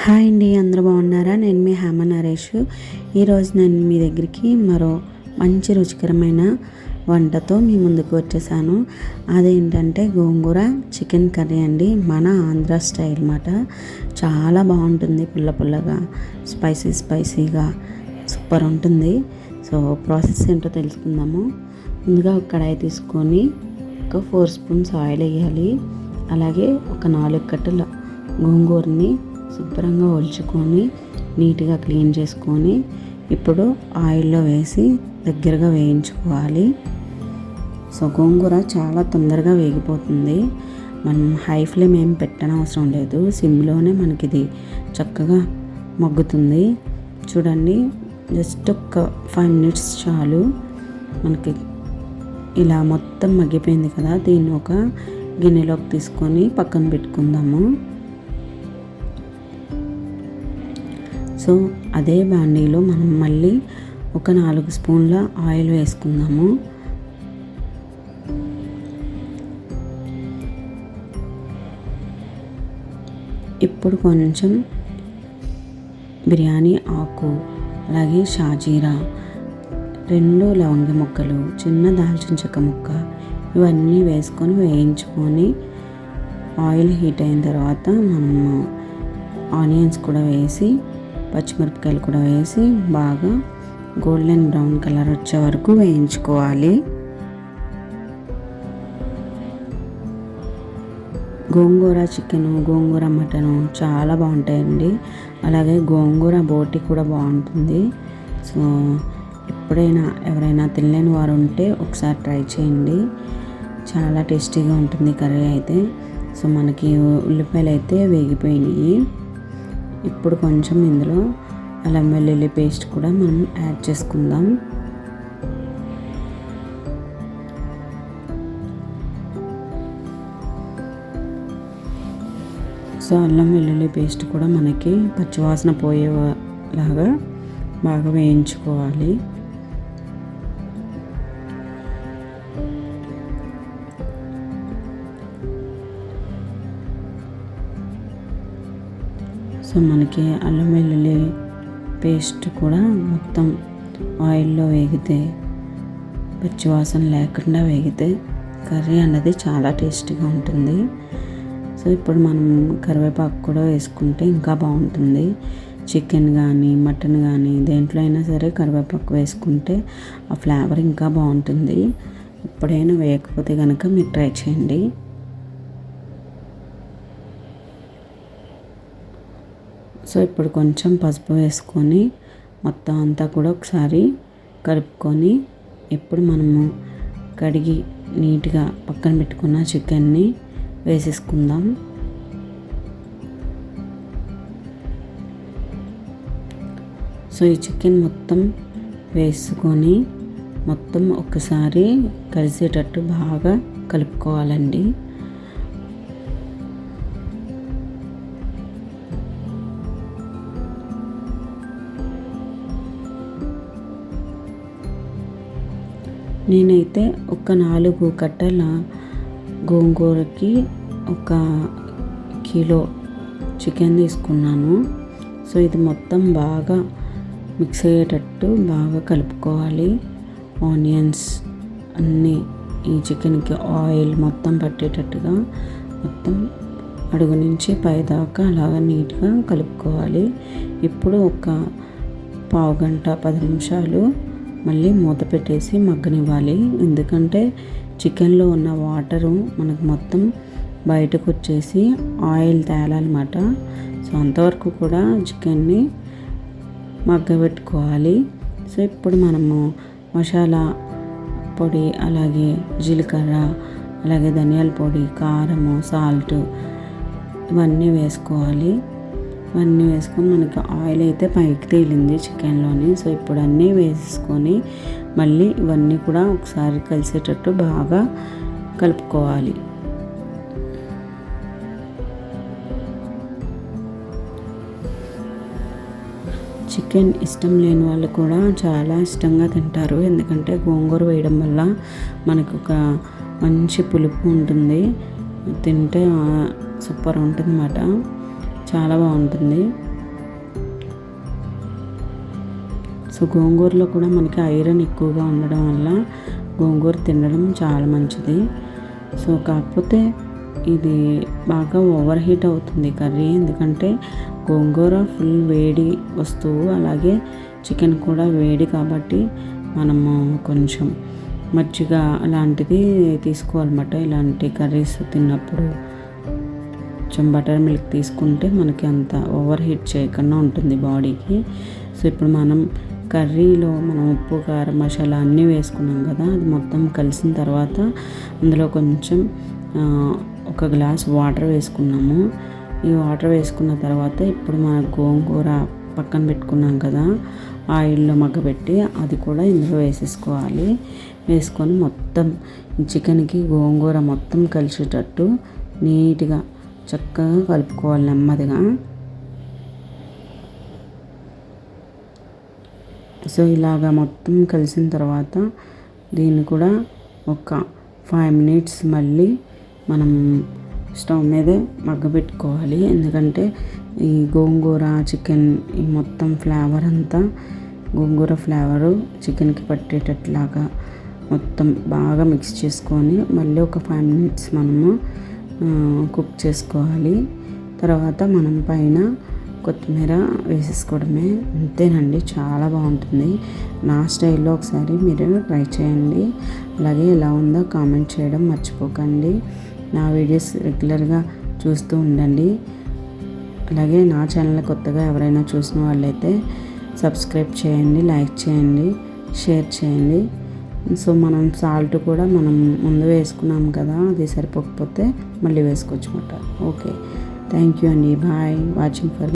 Hi అండి, అందరూ బాగున్నారా? నేను మీ హేమ నరేష్. ఈరోజు నేను మీ దగ్గరికి మరో మంచి రుచికరమైన వంటతో మీ ముందుకు వచ్చేసాను. అదేంటంటే గోంగూర చికెన్ కర్రీ అండి. మన ఆంధ్ర స్టైల్ మాట. చాలా బాగుంటుంది, పుల్ల పుల్లగా, స్పైసీగా సూపర్ ఉంటుంది. సో ప్రాసెస్ ఏంటో తెలుసుకుందాము. ముందుగా ఒక కడాయి తీసుకొని ఒక 4 స్పూన్స్ ఆయిల్ వేయాలి. అలాగే ఒక 4 కట్టల గోంగూరని శుభ్రంగా ఒలుచుకొని నీట్గా క్లీన్ చేసుకొని ఇప్పుడు ఆయిల్లో వేసి దగ్గరగా వేయించుకోవాలి. సో గోంగూర చాలా తొందరగా వేగిపోతుంది. మనం హై ఫ్లేమ్ ఏం పెట్టనవసరం లేదు, సిమ్లోనే మనకి ఇది చక్కగా మగ్గుతుంది. చూడండి, జస్ట్ ఒక 5 మినిట్స్ చాలు. మనకి ఇలా మొత్తం మగ్గిపోయింది కదా. దీన్ని ఒక గిన్నెలోకి తీసుకొని పక్కన పెట్టుకుందాము. సో అదే బాండీలో మనం మళ్ళీ ఒక 4 స్పూన్ల ఆయిల్ వేసుకుందాము. ఇప్పుడు కొంచెం బిర్యానీ ఆకు, అలాగే షాజీరా, 2 లవంగ ముక్కలు, చిన్న దాల్చిన చెక్క ముక్క, ఇవన్నీ వేసుకొని వేయించుకొని ఆయిల్ హీట్ అయిన తర్వాత మనము ఆనియన్స్ కూడా వేసి, పచ్చిమిరపకాయలు కూడా వేసి బాగా గోల్డెన్ బ్రౌన్ కలర్ వచ్చే వరకు వేయించుకోవాలి. గోంగూర చికెను, గోంగూర మటను చాలా బాగుంటాయండి. అలాగే గోంగూర బోటి కూడా బాగుంటుంది. సో ఎప్పుడైనా ఎవరైనా తినలేని వారు ఉంటే ఒకసారి ట్రై చేయండి. చాలా టేస్టీగా ఉంటుంది కర్రీ అయితే. సో మనకి ఉల్లిపాయలు అయితే వేగిపోయినాయి. ఇప్పుడు కొంచెం ఇందులో అల్లం వెల్లుల్లి పేస్ట్ కూడా మనం యాడ్ చేసుకుందాం. సో అల్లం వెల్లుల్లి పేస్ట్ కూడా మనకి పచ్చివాసన పోయేలాగా బాగా వేయించుకోవాలి. సో మనకి అల్లం వెల్లుల్లి పేస్ట్ కూడా మొత్తం ఆయిల్లో వేగితే, పచ్చివాసన లేకుండా వేగితే కర్రీ అన్నది చాలా టేస్టీగా ఉంటుంది. సో ఇప్పుడు మనం కరివేపాకు కూడా వేసుకుంటే ఇంకా బాగుంటుంది. చికెన్ కానీ మటన్ కానీ దేంట్లో అయినా సరే కరివేపాకు వేసుకుంటే ఆ ఫ్లేవర్ ఇంకా బాగుంటుంది. ఎప్పుడైనా వేయకపోతే కనుక మీరు ట్రై చేయండి. సో ఇప్పుడు కొంచెం పసుపు వేసుకొని మొత్తం అంతా కూడా ఒకసారి కలుపుకొని ఇప్పుడు మనము కడిగి నీట్గా పక్కన పెట్టుకున్న చికెన్ని వేసేసుకుందాం. సో ఈ చికెన్ మొత్తం వేసుకొని మొత్తం ఒకసారి కలిసేటట్టు బాగా కలుపుకోవాలండి. నేనైతే ఒక 4 కట్టల గోంగూరకి 1 కిలో చికెన్ తీసుకున్నాను. సో ఇది మొత్తం బాగా మిక్స్ అయ్యేటట్టు బాగా కలుపుకోవాలి. ఆనియన్స్ అన్నీ ఈ చికెన్కి ఆయిల్ మొత్తం పట్టేటట్టుగా మొత్తం అడుగు నుంచి పైదాకా అలాగా నీట్గా కలుపుకోవాలి. ఇప్పుడు ఒక పావు గంట 10 నిమిషాలు మళ్ళీ మూత పెట్టేసి మగ్గనివ్వాలి. ఎందుకంటే చికెన్లో ఉన్న వాటరు మనకు మొత్తం బయటకు వచ్చేసి ఆయిల్ తేలాలన్నమాట. సో అంతవరకు కూడా చికెన్ని మగ్గబెట్టుకోవాలి. సో ఇప్పుడు మనము మసాలా పొడి, అలాగే జీలకర్ర, అలాగే ధనియాల పొడి, కారము, సాల్ట్ ఇవన్నీ వేసుకోవాలి. ఇవన్నీ వేసుకొని మనకి ఆయిల్ అయితే పైకి తేలింది చికెన్లోని. సో ఇప్పుడు అన్నీ వేసేసుకొని మళ్ళీ ఇవన్నీ కూడా ఒకసారి కలిసేటట్టు బాగా కలుపుకోవాలి. చికెన్ ఇష్టం లేని వాళ్ళు కూడా చాలా ఇష్టంగా తింటారు. ఎందుకంటే గోంగూర వేయడం వల్ల మనకు ఒక మంచి పులుపు ఉంటుంది. తింటే సూపర్ ఉంటుంది అన్నమాట. చాలా బాగుంటుంది. సో గోంగూరలో కూడా మనకి ఐరన్ ఎక్కువగా ఉండడం వల్ల గోంగూర తినడం చాలా మంచిది. సో కాకపోతే ఇది బాగా ఓవర్ హీట్ అవుతుంది కర్రీ, ఎందుకంటే గోంగూర ఫుల్ వేడి వస్తువు, అలాగే చికెన్ కూడా వేడి కాబట్టి మనము కొంచెం మజ్జిగ అలాంటిది తీసుకోవాలన్నమాట. ఇలాంటి కర్రీస్ తిన్నప్పుడు కొంచెం బటర్ మిల్క్ తీసుకుంటే మనకి అంత ఓవర్ హీట్ చేయకుండా ఉంటుంది బాడీకి. సో ఇప్పుడు మనం కర్రీలో మనం ఉప్పు కారం మసాలా అన్నీ వేసుకున్నాం కదా, అది మొత్తం కలిసిన తర్వాత అందులో కొంచెం ఒక గ్లాస్ వాటర్ వేసుకున్నాము. ఈ వాటర్ వేసుకున్న తర్వాత ఇప్పుడు మన గోంగూర పక్కన పెట్టుకున్నాం కదా, ఆయిల్లో మగ్గబెట్టి అది కూడా ఇందులో వేసేసుకోవాలి. వేసుకొని మొత్తం చికెన్కి గోంగూర మొత్తం కలిసేటట్టు నీట్గా చక్కగా కలుపుకోవాలి నెమ్మదిగా. సో ఇలాగా మొత్తం కలిసిన తర్వాత దీన్ని కూడా ఒక 5 మినిట్స్ మళ్ళీ మనం స్టవ్ మీదే మగ్గబెట్టుకోవాలి. ఎందుకంటే ఈ గోంగూర చికెన్ ఈ మొత్తం ఫ్లేవర్ అంతా గోంగూర ఫ్లేవరు చికెన్కి పట్టేటట్లాగా మొత్తం బాగా మిక్స్ చేసుకొని మళ్ళీ ఒక 5 మినిట్స్ మనము కుక్ చేసుకోవాలి. తర్వాత మనం పైన కొత్తిమీర వేసేసుకోవడమే, అంతేనండి. చాలా బాగుంటుంది. నా స్టైల్లో ఒకసారి మీరు ట్రై చేయండి. అలాగే ఎలా ఉందో కామెంట్ చేయడం మర్చిపోకండి. నా వీడియోస్ రెగ్యులర్గా చూస్తూ ఉండండి. అలాగే నా ఛానల్ కొత్తగా ఎవరైనా చూసిన వాళ్ళైతే సబ్స్క్రైబ్ చేయండి, లైక్ చేయండి, షేర్ చేయండి. సో మనం సాల్ట్ కూడా మనం ముందు వేసుకున్నాం కదా, అది సరిపోకపోతే మళ్ళీ వేసుకోవచ్చు అన్నమాట. ఓకే, థ్యాంక్ యూ అండి. Bye watching for